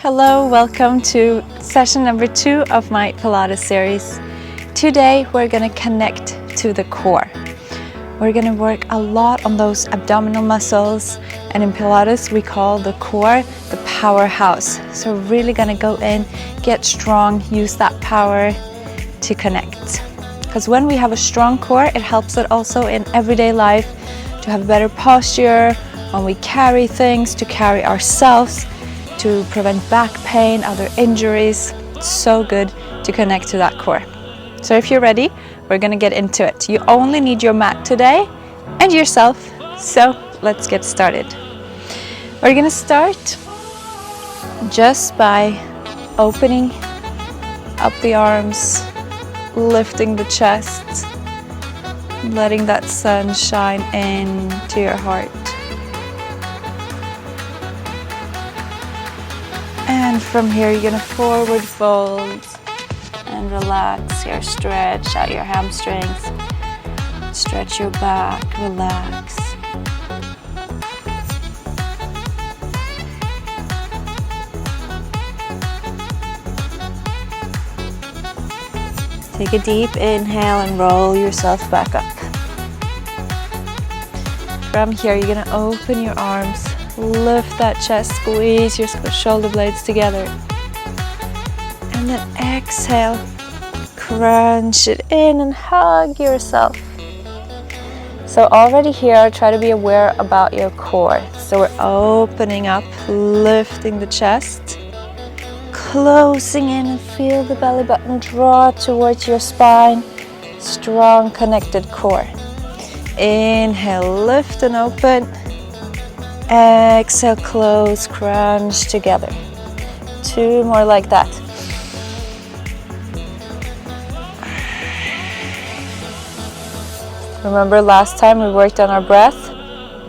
Hello, welcome to session number 2 of my Pilates series. Today we're going to connect to the core. We're going to work a lot on those abdominal muscles, and in Pilates we call the core the powerhouse. So we're really going to go in, get strong, use that power to connect. Because when we have a strong core, it helps it also in everyday life to have better posture, when we carry things, to carry ourselves, to prevent back pain, other injuries. It's so good to connect to that core. So if you're ready, we're gonna get into it. You only need your mat today and yourself. So let's get started. We're gonna start just by opening up the arms, lifting the chest, letting that sun shine into your heart. And from here, you're gonna forward fold and relax here. Stretch out your hamstrings, stretch your back, relax. Take a deep inhale and roll yourself back up. From here, you're gonna open your arms, lift that chest, squeeze your shoulder blades together. And then exhale, crunch it in and hug yourself. So already here, try to be aware about your core. So we're opening up, lifting the chest, closing in, and feel the belly button draw towards your spine. Strong connected core. Inhale, lift and open. Exhale, close, crunch together. 2 more like that. Remember last time we worked on our breath?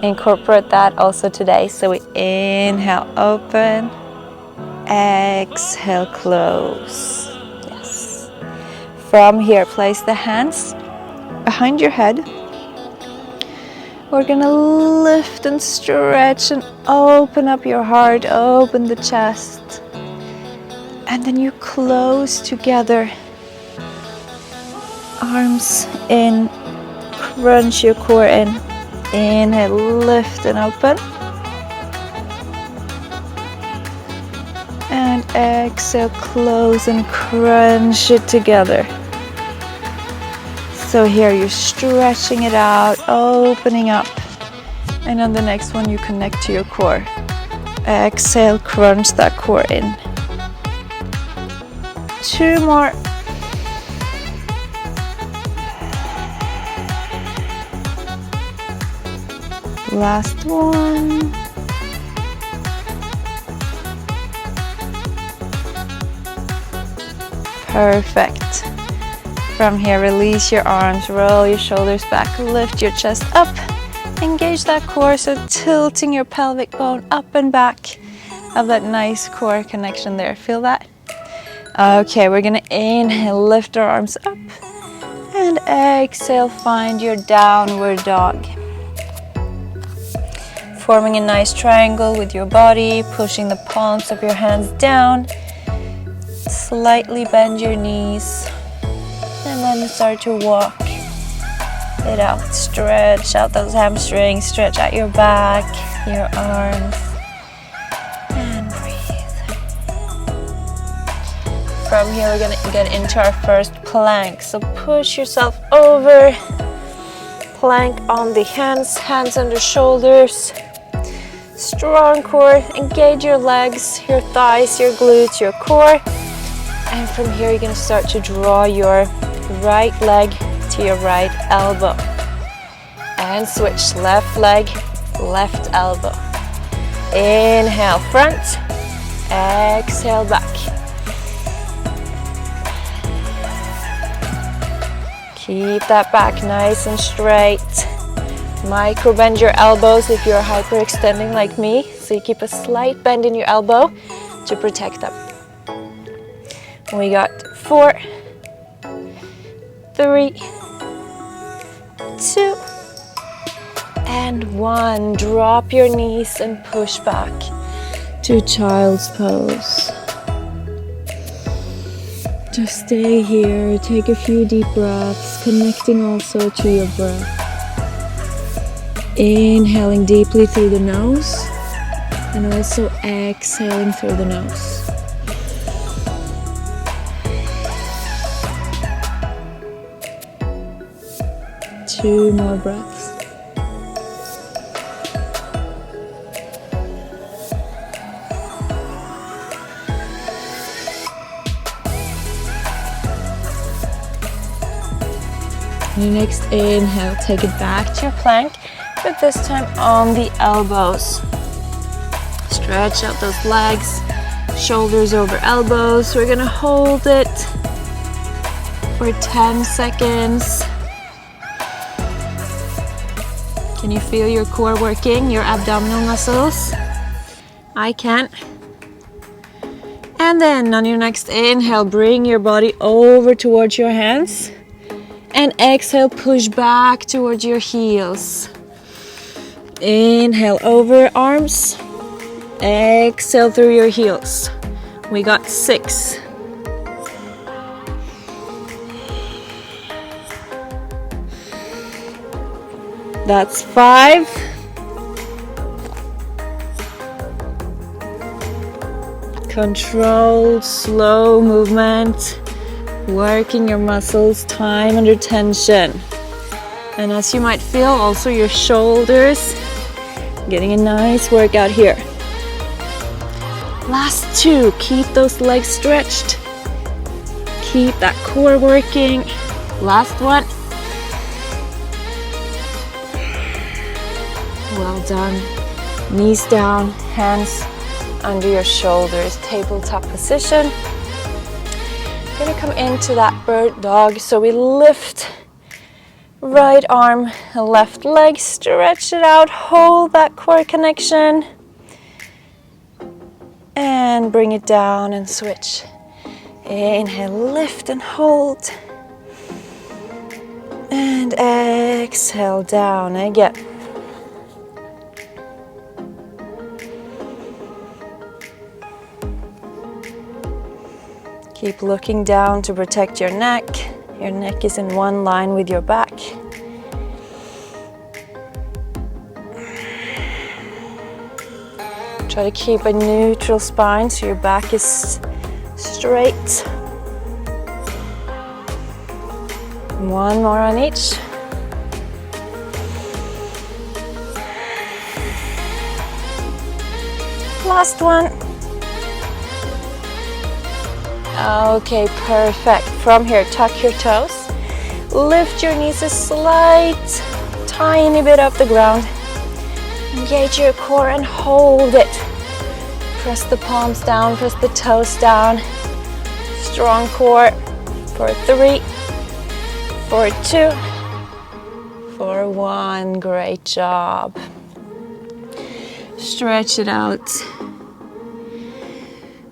Incorporate that also today. So we inhale, open. Exhale, close. Yes. From here, place the hands behind your head. We're gonna lift and stretch and open up your heart, open the chest. And then you close together. Arms in, crunch your core in. Inhale, lift and open. And exhale, close and crunch it together. So here you're stretching it out, opening up. And on the next one, you connect to your core. Exhale, crunch that core in. 2 more. Last one. Perfect. From here, release your arms, roll your shoulders back, lift your chest up, engage that core, so tilting your pelvic bone up and back. Have that nice core connection there. Feel that? Okay, we're gonna inhale, lift our arms up, and exhale, find your downward dog. Forming a nice triangle with your body, pushing the palms of your hands down. Slightly bend your knees. And then start to walk it out. Stretch out those hamstrings, stretch out your back, your arms, and breathe. From here, we're gonna get into our first plank. So push yourself over, plank on the hands, hands under shoulders. Strong core, engage your legs, your thighs, your glutes, your core. And from here, you're gonna start to draw your right leg to your right elbow. And switch left leg, left elbow. Inhale, front. Exhale, back. Keep that back nice and straight. Micro bend your elbows if you're hyperextending like me. So you keep a slight bend in your elbow to protect them. We got 4, 3, 2, and 1. Drop your knees and push back. to child's pose. Just stay here, take a few deep breaths, connecting also to your breath. Inhaling deeply through the nose and also exhaling through the nose. Two more breaths. And your next inhale, take it back to your plank, but this time on the elbows. Stretch out those legs, shoulders over elbows. We're gonna hold it for 10 seconds. Can you feel your core working, your abdominal muscles? I can. And then on your next inhale, bring your body over towards your hands. And exhale, push back towards your heels. Inhale over arms. Exhale through your heels. We got 6. That's 5. Controlled, slow movement, working your muscles, time under tension. And as you might feel, also your shoulders, getting a nice workout here. Last 2, keep those legs stretched. Keep that core working. Last one. Well done. Knees down, hands under your shoulders, tabletop position. We're gonna come into that bird dog. So we lift right arm, left leg, stretch it out, hold that core connection. And bring it down and switch. Inhale, lift and hold. And exhale down again. Keep looking down to protect your neck. Your neck is in one line with your back. Try to keep a neutral spine so your back is straight. One more on each. Last one. Okay, perfect. From here, tuck your toes. Lift your knees a slight, tiny bit off the ground. Engage your core and hold it. Press the palms down, press the toes down. Strong core for 3, for 2, for 1. Great job. Stretch it out.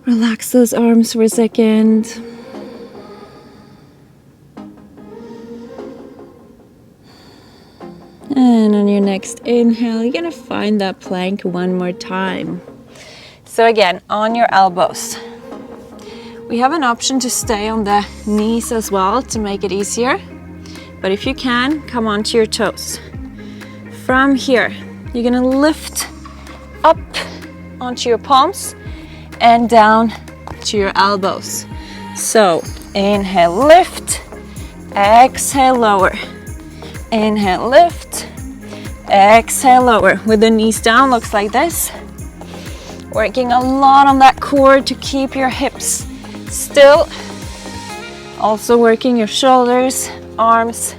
Relax those arms for a second. And on your next inhale, you're gonna find that plank one more time. So again, on your elbows. We have an option to stay on the knees as well to make it easier. But if you can, come onto your toes. From here, you're gonna lift up onto your palms and down to your elbows. So inhale, lift, exhale, lower. Inhale, lift, exhale, lower. With the knees down, looks like this. Working a lot on that core to keep your hips still. Also working your shoulders, arms.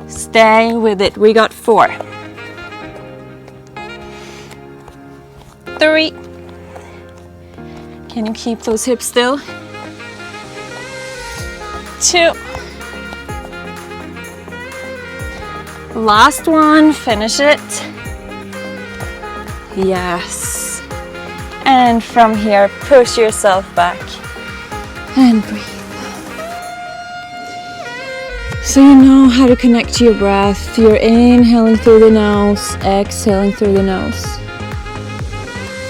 Stay with it. We got 4. 3. Can you keep those hips still? 2. Last one, finish it. Yes. And from here, push yourself back and breathe. So you know how to connect to your breath. You're inhaling through the nose, exhaling through the nose.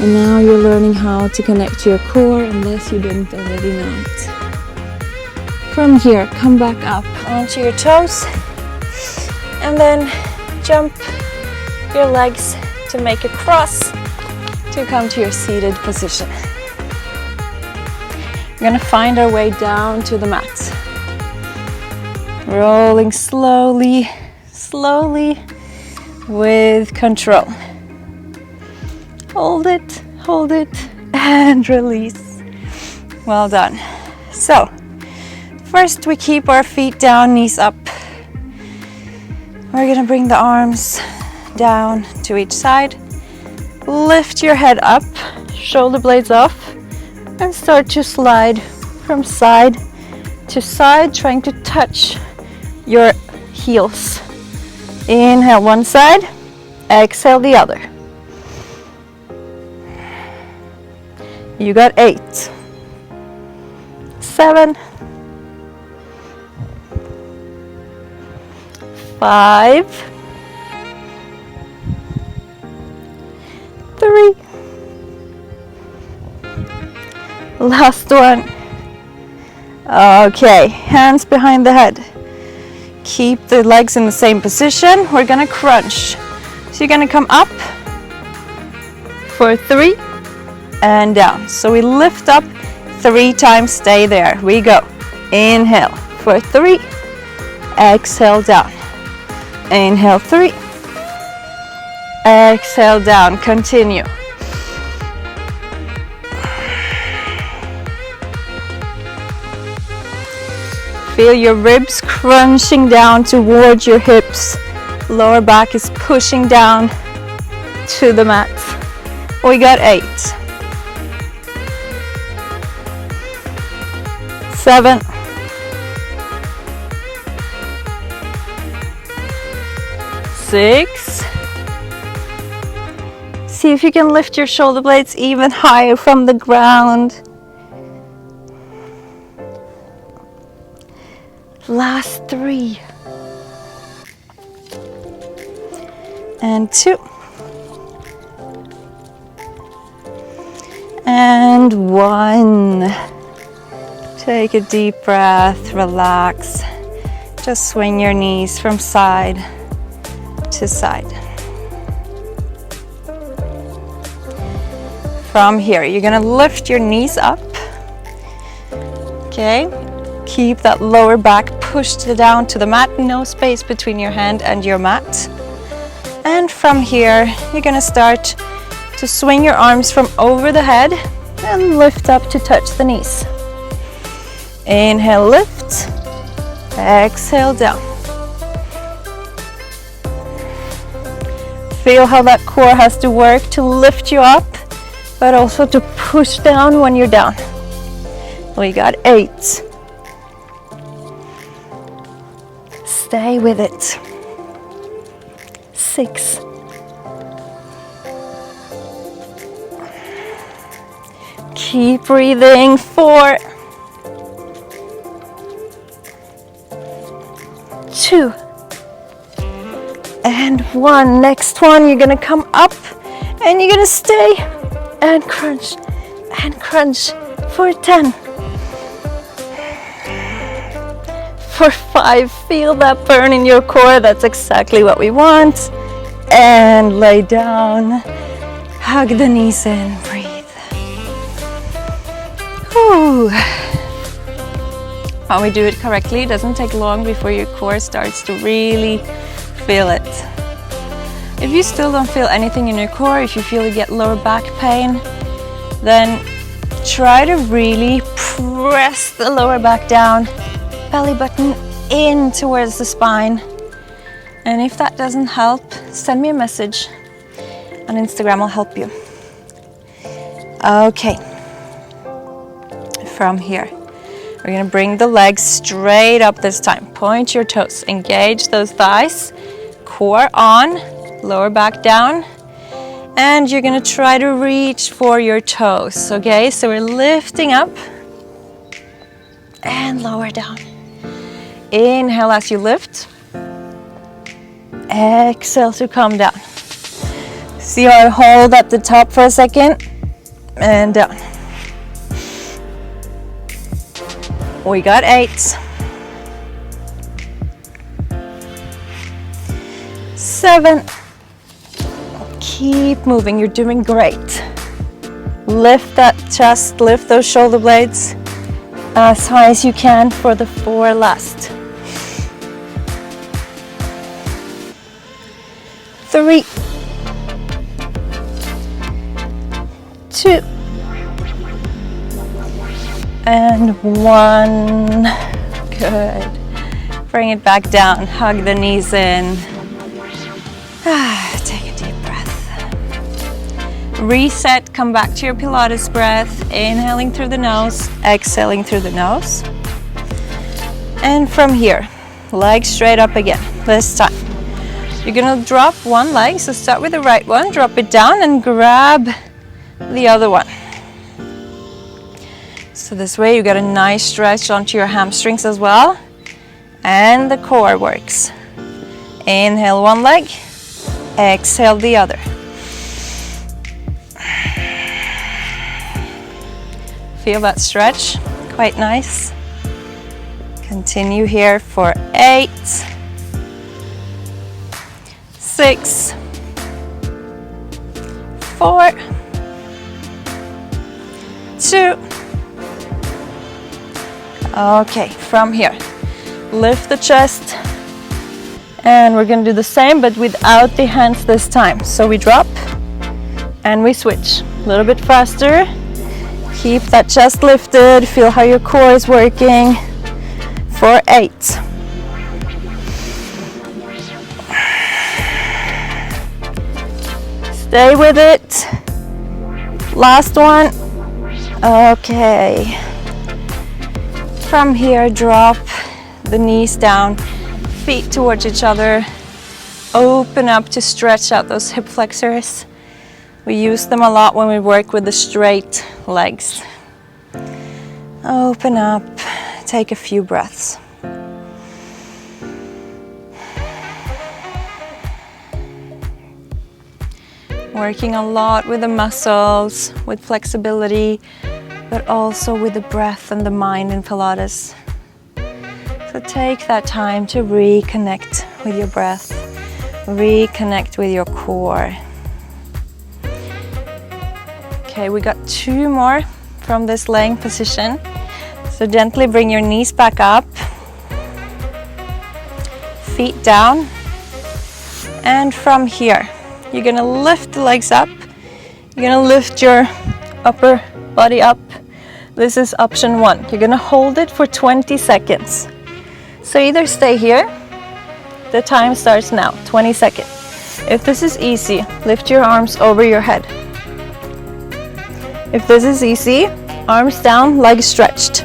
And now you're learning how to connect to your core unless you didn't already know it. From here, come back up onto your toes and then jump your legs to make a cross to come to your seated position. We're gonna find our way down to the mat. Rolling slowly, slowly with control. Hold it, and release. Well done. So, first we keep our feet down, knees up. We're gonna bring the arms down to each side. Lift your head up, shoulder blades off, and start to slide from side to side, trying to touch your heels. Inhale one side, exhale the other. You got 8, 7, 5, 3, last one. Okay, hands behind the head. Keep the legs in the same position. We're gonna crunch. So you're gonna come up for 3 and down. So we lift up 3 times, stay there. We go. Inhale for 3, exhale down. Inhale 3, exhale down. Continue. Feel your ribs crunching down towards your hips. Lower back is pushing down to the mat. We got 8, 7, 6. See if you can lift your shoulder blades even higher from the ground. Last 3. And 2. And 1. Take a deep breath, relax. Just swing your knees from side to side. From here, you're gonna lift your knees up. Okay, keep that lower back pushed down to the mat, no space between your hand and your mat. And from here, you're gonna start to swing your arms from over the head and lift up to touch the knees. Inhale, lift. Exhale, down. Feel how that core has to work to lift you up, but also to push down when you're down. We got 8. Stay with it. 6. 5. Keep breathing. 4. 2. And 1. Next one, you're gonna come up and you're gonna stay and crunch for 10. For 5, feel that burn in your core. That's exactly what we want. And lay down, hug the knees in, breathe. Whew. When we do it correctly, it doesn't take long before your core starts to really feel it. If you still don't feel anything in your core, if you feel you get lower back pain, then try to really press the lower back down, belly button in towards the spine. And if that doesn't help, send me a message on Instagram, I'll help you. Okay, from here, we're gonna bring the legs straight up this time. Point your toes, engage those thighs, core on, lower back down, and you're gonna try to reach for your toes, okay? So we're lifting up and lower down. Inhale as you lift. Exhale to come down. See how I hold at the top for a second? and down. We got 8, 7. Keep moving, you're doing great. Lift that chest, lift those shoulder blades as high as you can for the 4 last. 3, 2, and 1. Good. Bring it back down, hug the knees in. Take a deep breath. Reset, come back to your Pilates breath. Inhaling through the nose, exhaling through the nose. And from here, legs straight up again. This time, you're gonna drop one leg, so start with the right one, drop it down and grab the other one. So this way you get a nice stretch onto your hamstrings as well. And the core works. Inhale one leg, exhale the other. Feel that stretch, quite nice. Continue here for 8, 6, 4, 2. Okay, from here, lift the chest, and we're gonna do the same but without the hands this time. So we drop and we switch a little bit faster. Keep that chest lifted, feel how your core is working for 8. Stay with it. Last one. Okay. From here, drop the knees down, feet towards each other. Open up to stretch out those hip flexors. We use them a lot when we work with the straight legs. Open up, take a few breaths. Working a lot with the muscles, with flexibility, but also with the breath and the mind in Pilates. So take that time to reconnect with your breath, reconnect with your core. Okay, we got 2 more from this laying position. So gently bring your knees back up, feet down, and from here, you're gonna lift the legs up. You're gonna lift your upper body up. This is option 1. You're gonna hold it for 20 seconds. So either stay here, the time starts now, 20 seconds. If this is easy, lift your arms over your head. If this is easy, arms down, legs stretched.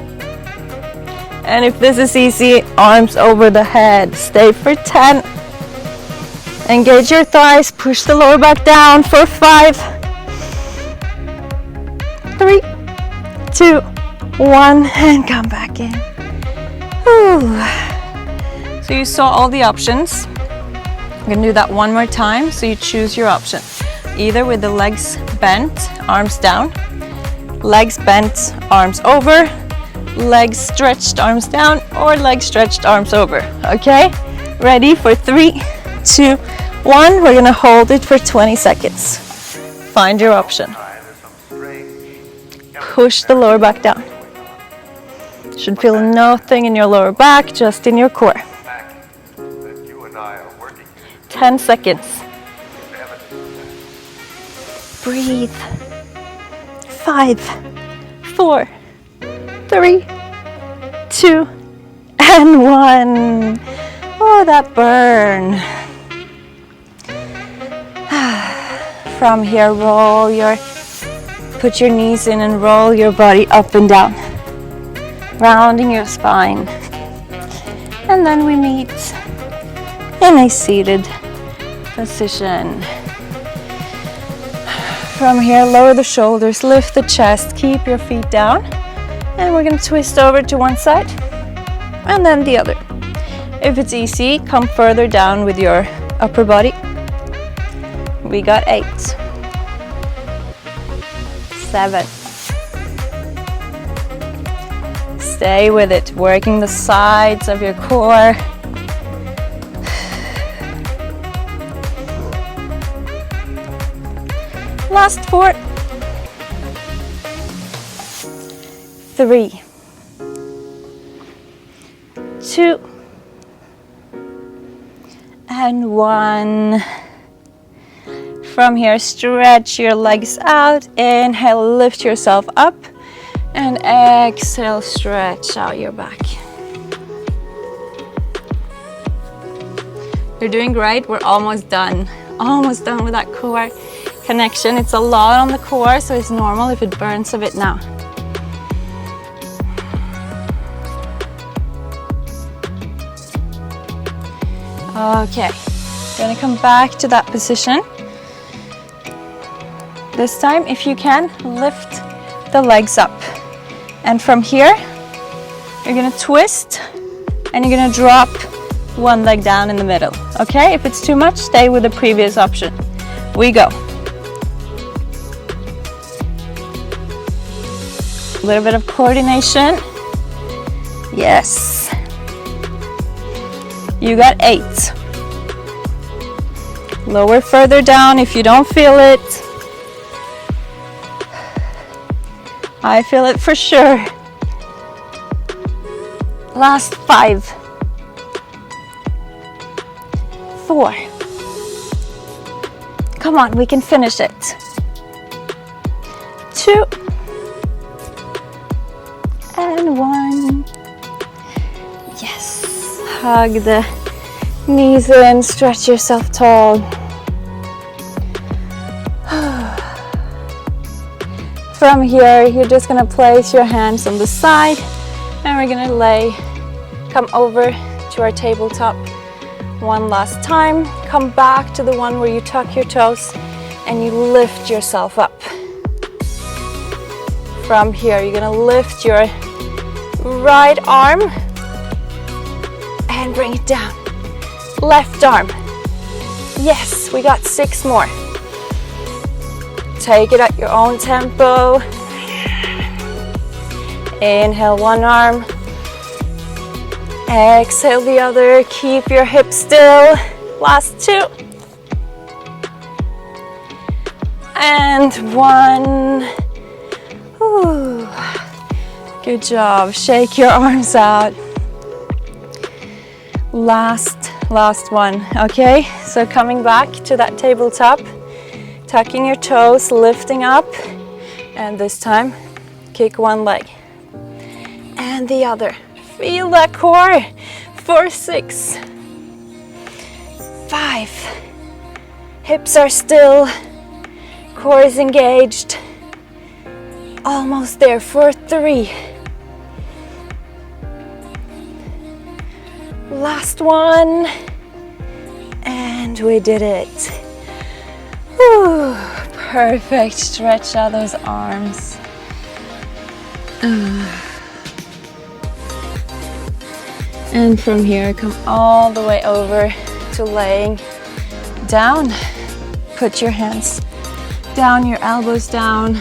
And if this is easy, arms over the head. Stay for 10. Engage your thighs, push the lower back down for 5, 3, 2, 1, and come back in. Whew. So you saw all the options. I'm gonna do that one more time, so you choose your option. Either with the legs bent, arms down, legs bent, arms over, legs stretched, arms down, or legs stretched, arms over. Okay? Ready for 3, 2, 1. We're gonna hold it for 20 seconds. Find your option. Push the lower back down. Should feel nothing in your lower back, just in your core. 10 seconds. Breathe. 5, 4, 3, 2, and 1. Oh, that burn. From here, put your knees in and roll your body up and down, rounding your spine. And then we meet in a seated position. From here, lower the shoulders, lift the chest, keep your feet down. And we're gonna twist over to one side and then the other. If it's easy, come further down with your upper body. We got 8, 7. Stay with it, working the sides of your core. Last 4. 3, 2, and 1. From here, stretch your legs out. Inhale, lift yourself up. And exhale, stretch out your back. You're doing great. We're almost done. Almost done with that core connection. It's a lot on the core, so it's normal if it burns a bit now. Okay, gonna come back to that position. This time, if you can, lift the legs up. And from here, you're gonna twist and you're gonna drop one leg down in the middle. Okay, if it's too much, stay with the previous option. We go. A little bit of coordination. Yes. You got 8. Lower further down if you don't feel it. I feel it for sure. Last 5. 4. Come on, we can finish it. 2. And 1. Yes. Hug the knees in, stretch yourself tall. From here, you're just gonna place your hands on the side and we're gonna come over to our tabletop one last time. Come back to the one where you tuck your toes and you lift yourself up. From here, you're gonna lift your right arm and bring it down. Left arm. Yes, we got 6 more. Take it at your own tempo. Inhale one arm. Exhale the other. Keep your hips still. Last 2. And 1. Ooh. Good job. Shake your arms out. Last one. Okay, so coming back to that tabletop. Tucking your toes, lifting up, and this time, kick one leg. And the other. Feel that core for 6. 5. Hips are still, core is engaged. Almost there for 3. Last one. And we did it. Whew, perfect. Stretch out those arms. And from here, come all the way over to laying down. Put your hands down, your elbows down,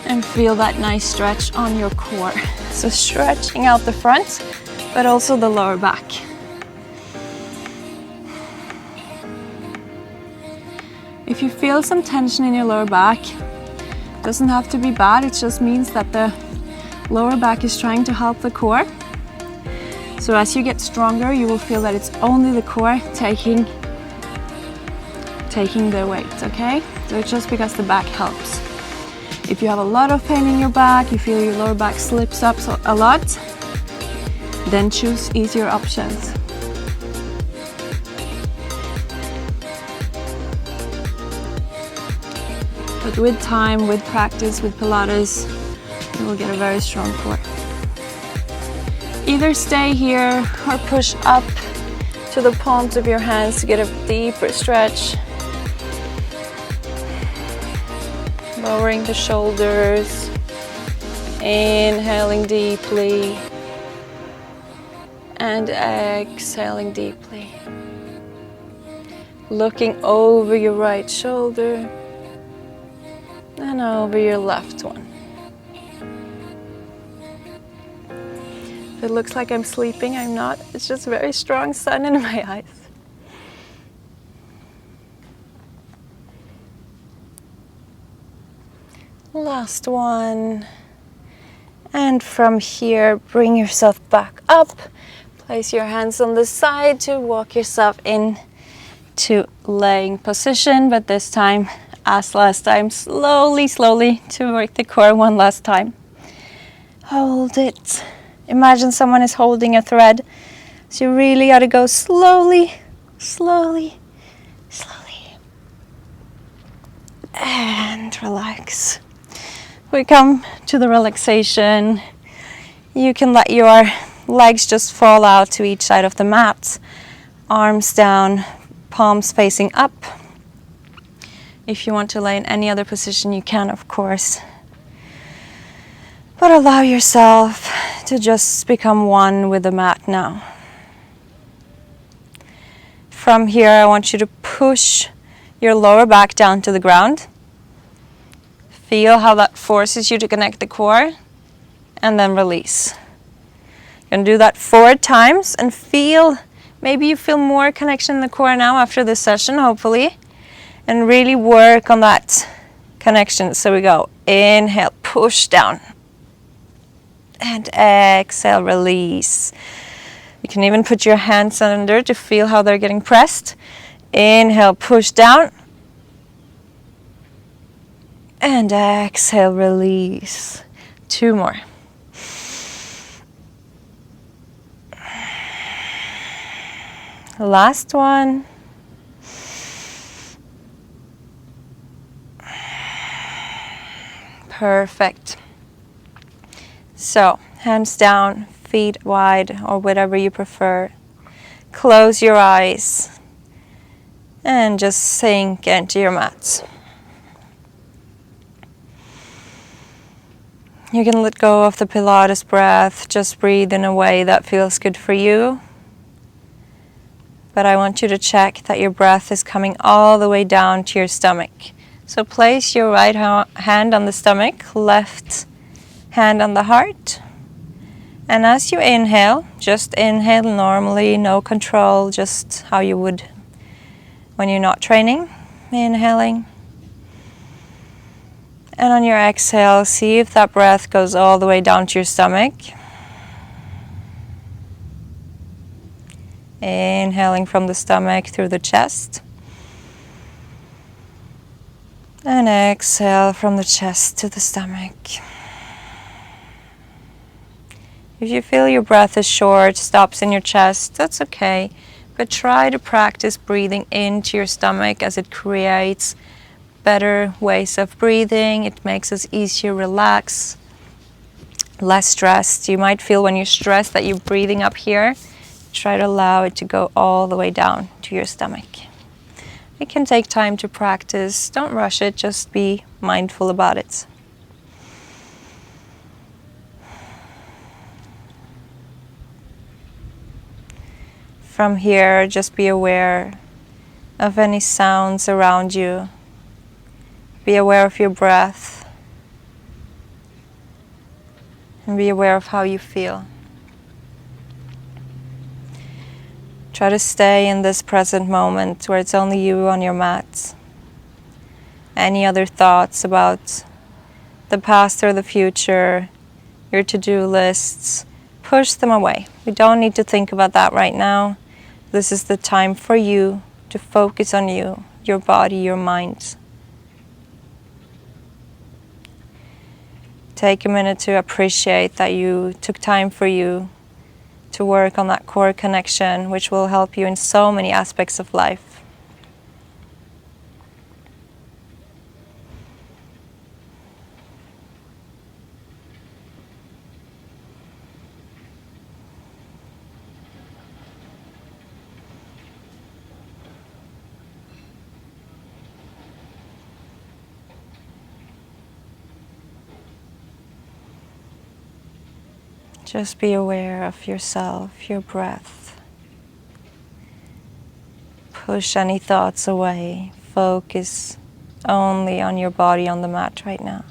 and feel that nice stretch on your core. So stretching out the front, but also the lower back. If you feel some tension in your lower back, it doesn't have to be bad, it just means that the lower back is trying to help the core. So as you get stronger, you will feel that it's only the core taking the weight, okay? So it's just because the back helps. If you have a lot of pain in your back, you feel your lower back slips up a lot, then choose easier options. But with time, with practice, with Pilates, you will get a very strong core. Either stay here or push up to the palms of your hands to get a deeper stretch. Lowering the shoulders, inhaling deeply, and exhaling deeply. Looking over your right shoulder. And over your left one. If it looks like I'm sleeping, I'm not. It's just very strong sun in my eyes. Last one. And from here, bring yourself back up. Place your hands on the side to walk yourself in to laying position, but this time, as last time, slowly, slowly to work the core one last time. Hold it. Imagine someone is holding a thread. So you really got to go slowly, slowly, slowly. And relax. We come to the relaxation. You can let your legs just fall out to each side of the mat. Arms down, palms facing up. If you want to lay in any other position, you can, of course. But allow yourself to just become one with the mat now. From here, I want you to push your lower back down to the ground. Feel how that forces you to connect the core, and then release. You're going to do that 4 times and feel, maybe you feel more connection in the core now after this session, hopefully. And really work on that connection. So we go, inhale, push down. And exhale, release. You can even put your hands under to feel how they're getting pressed. Inhale, push down. And exhale, release. 2 more. Last one. Perfect. So, hands down, feet wide, or whatever you prefer. Close your eyes and just sink into your mat. You can let go of the Pilates breath, just breathe in a way that feels good for you. But I want you to check that your breath is coming all the way down to your stomach. So place your right hand on the stomach, left hand on the heart. And as you inhale, just inhale normally, no control, just how you would when you're not training, inhaling. And on your exhale, see if that breath goes all the way down to your stomach. Inhaling from the stomach through the chest. And exhale from the chest to the stomach. If you feel your breath is short, stops in your chest, that's okay. But try to practice breathing into your stomach as it creates better ways of breathing. It makes us easier relax, less stressed. You might feel when you're stressed that you're breathing up here. Try to allow it to go all the way down to your stomach. It can take time to practice. Don't rush it, just be mindful about it. From here, just be aware of any sounds around you. Be aware of your breath. And be aware of how you feel. Try to stay in this present moment where it's only you on your mat. Any other thoughts about the past or the future, your to-do lists, push them away. We don't need to think about that right now. This is the time for you to focus on you, your body, your mind. Take a minute to appreciate that you took time for you to work on that core connection, which will help you in so many aspects of life. Just be aware of yourself, your breath. Push any thoughts away. Focus only on your body on the mat right now.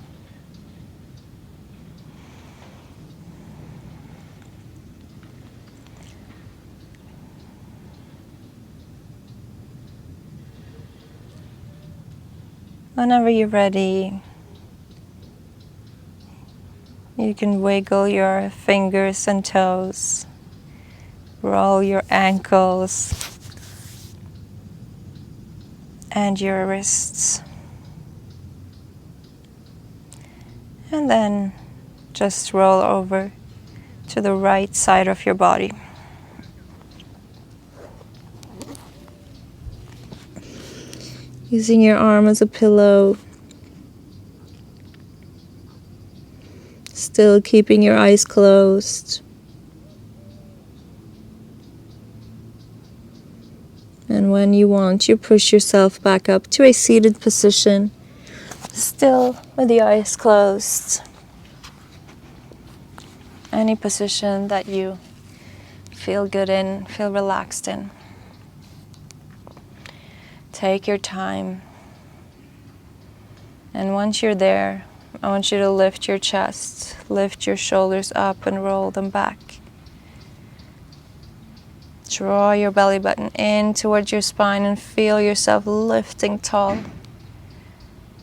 Whenever you're ready, you can wiggle your fingers and toes, roll your ankles and your wrists. And then just roll over to the right side of your body. Using your arm as a pillow, still keeping your eyes closed. And when you want, you push yourself back up to a seated position, still with the eyes closed. Any position that you feel good in, feel relaxed in. Take your time. And once you're there, I want you to lift your chest, lift your shoulders up and roll them back. Draw your belly button in towards your spine and feel yourself lifting tall.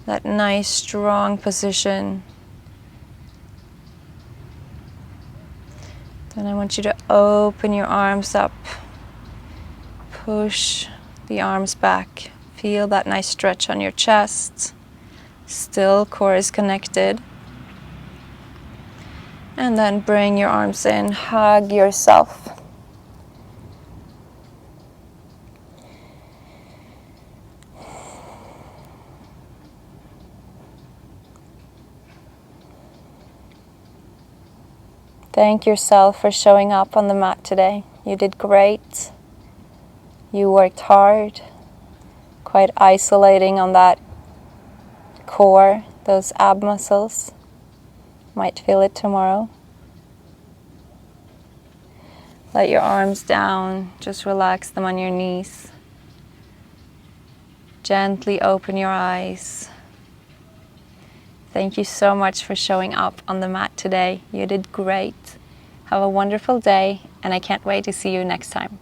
That nice, strong position. Then I want you to open your arms up. Push the arms back. Feel that nice stretch on your chest. Still, core is connected. And then bring your arms in, hug yourself. Thank yourself for showing up on the mat today. You did great. You worked hard. Quite isolating on that core, those ab muscles. Might feel it tomorrow. Let your arms down, just relax them on your knees. Gently open your eyes. Thank you so much for showing up on the mat today. You did great. Have a wonderful day, and I can't wait to see you next time.